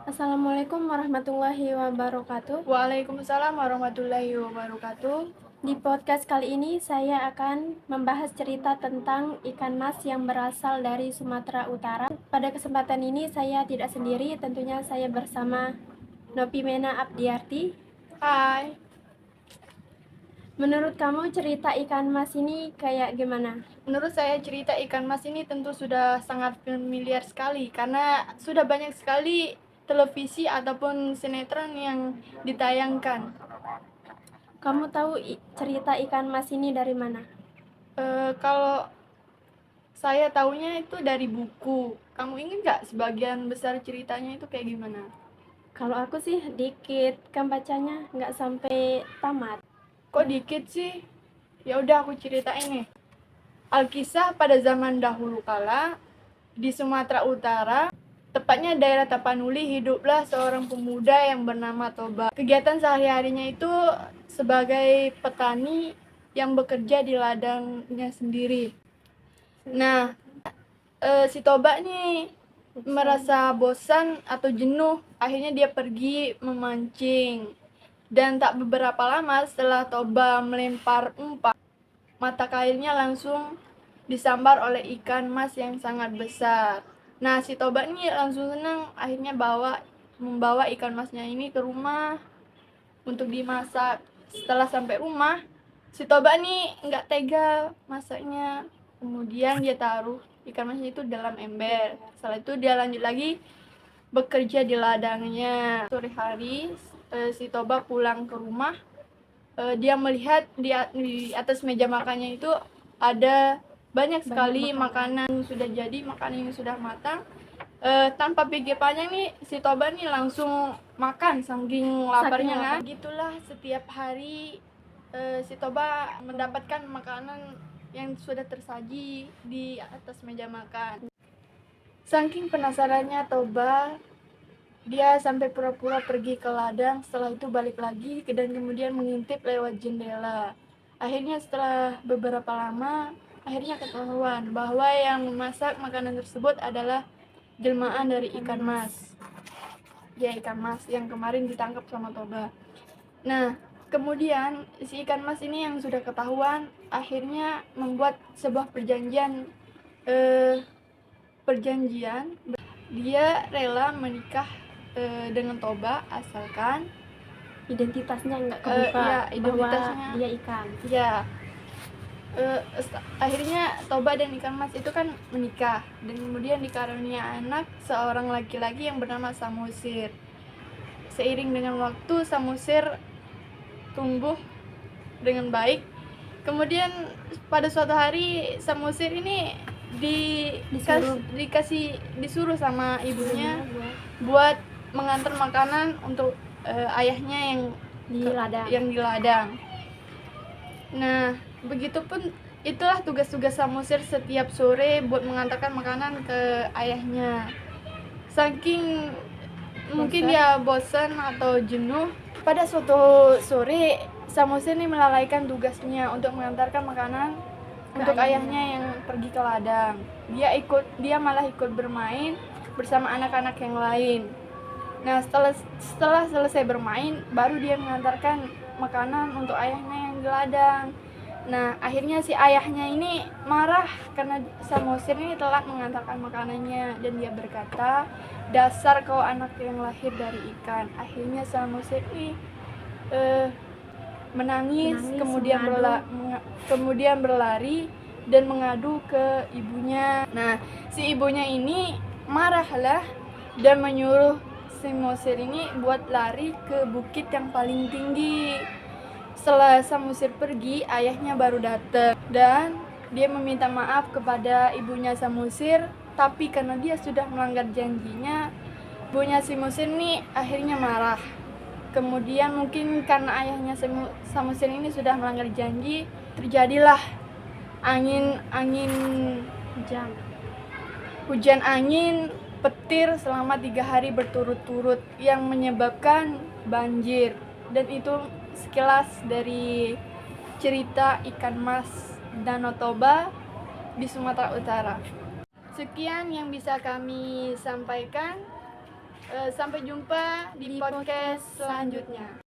Assalamualaikum warahmatullahi wabarakatuh. Waalaikumsalam warahmatullahi wabarakatuh. Di podcast kali ini saya akan membahas cerita tentang ikan mas yang berasal dari Sumatera Utara. Pada kesempatan ini saya tidak sendiri, tentunya saya bersama Nopimena Abdiarti. Hai. Menurut kamu cerita ikan mas ini kayak gimana? Menurut saya cerita ikan mas ini tentu sudah sangat familiar sekali karena sudah banyak sekali televisi ataupun sinetron yang ditayangkan. Kamu tahu cerita ikan mas ini dari mana? Kalau saya tahunya itu dari buku. Kamu ingat nggak sebagian besar ceritanya itu kayak gimana? Kalau aku sih dikit, kan bacanya nggak sampai tamat. Kok dikit sih? Ya udah aku ceritain nih. Alkisah pada zaman dahulu kala di Sumatera Utara, tepatnya daerah Tapanuli, hiduplah seorang pemuda yang bernama Toba. Kegiatan sehari-harinya itu sebagai petani yang bekerja di ladangnya sendiri. Nah, si Toba nih merasa bosan atau jenuh, akhirnya dia pergi memancing. Dan tak beberapa lama setelah Toba melempar umpan, mata kailnya langsung disambar oleh ikan mas yang sangat besar. Nah, si Toba ini langsung senang, akhirnya membawa ikan masnya ini ke rumah untuk dimasak. Setelah sampai rumah, si Toba ini nggak tega masaknya. Kemudian dia taruh ikan masnya itu dalam ember. Setelah itu dia lanjut lagi bekerja di ladangnya. Sore hari, si Toba pulang ke rumah. Dia melihat di atas meja makannya itu ada banyak sekali makanan yang sudah jadi, makanan yang sudah matang. Tanpa pikir panjang nih, si Toba nih langsung makan saking laparnya kan. Gitulah setiap hari si Toba mendapatkan makanan yang sudah tersaji di atas meja makan. Saking penasarannya Toba, dia sampai pura-pura pergi ke ladang, setelah itu balik lagi dan kemudian mengintip lewat jendela. Akhirnya setelah beberapa lama, akhirnya ketahuan bahwa yang memasak makanan tersebut adalah jelmaan dari ikan mas. Ya, ikan mas yang kemarin ditangkap sama Toba. Nah, kemudian si ikan mas ini yang sudah ketahuan akhirnya membuat sebuah perjanjian dia rela menikah dengan Toba asalkan Identitasnya nggak kebuka, ya, bahwa identitasnya dia ikan. ya. Akhirnya Toba dan ikan mas itu kan menikah dan kemudian dikarunia anak seorang laki-laki yang bernama Samosir. Seiring dengan waktu Samosir tumbuh dengan baik. Kemudian pada suatu hari Samosir ini disuruh sama ibunya buat mengantar makanan untuk ayahnya yang di ladang. Nah, begitupun itulah tugas-tugas Samosir setiap sore buat mengantarkan makanan ke ayahnya. Saking mungkin dia bosan atau jenuh, pada suatu sore Samosir ini melalaikan tugasnya untuk mengantarkan makanan untuk ayahnya yang pergi ke ladang. Dia malah ikut bermain bersama anak-anak yang lain. Nah, setelah selesai bermain, baru dia mengantarkan makanan untuk ayahnya yang di ladang. Nah, akhirnya si ayahnya ini marah karena Samosir ini telah mengantarkan makanannya dan dia berkata, "Dasar kau anak yang lahir dari ikan." Akhirnya Samosir ini menangis kemudian berlari dan mengadu ke ibunya. Nah, si ibunya ini marahlah dan menyuruh Samosir ini buat lari ke bukit yang paling tinggi. Setelah Samosir pergi, ayahnya baru datang dan dia meminta maaf kepada ibunya Samosir, tapi karena dia sudah melanggar janjinya, ibunya Samosir ini akhirnya marah. Kemudian mungkin karena ayahnya Samosir ini sudah melanggar janji, terjadilah hujan angin petir selama 3 hari berturut-turut yang menyebabkan banjir. Dan itu sekilas dari cerita ikan mas Danau Toba di Sumatera Utara. Sekian yang bisa kami sampaikan. Sampai jumpa di Di podcast podcast selanjutnya.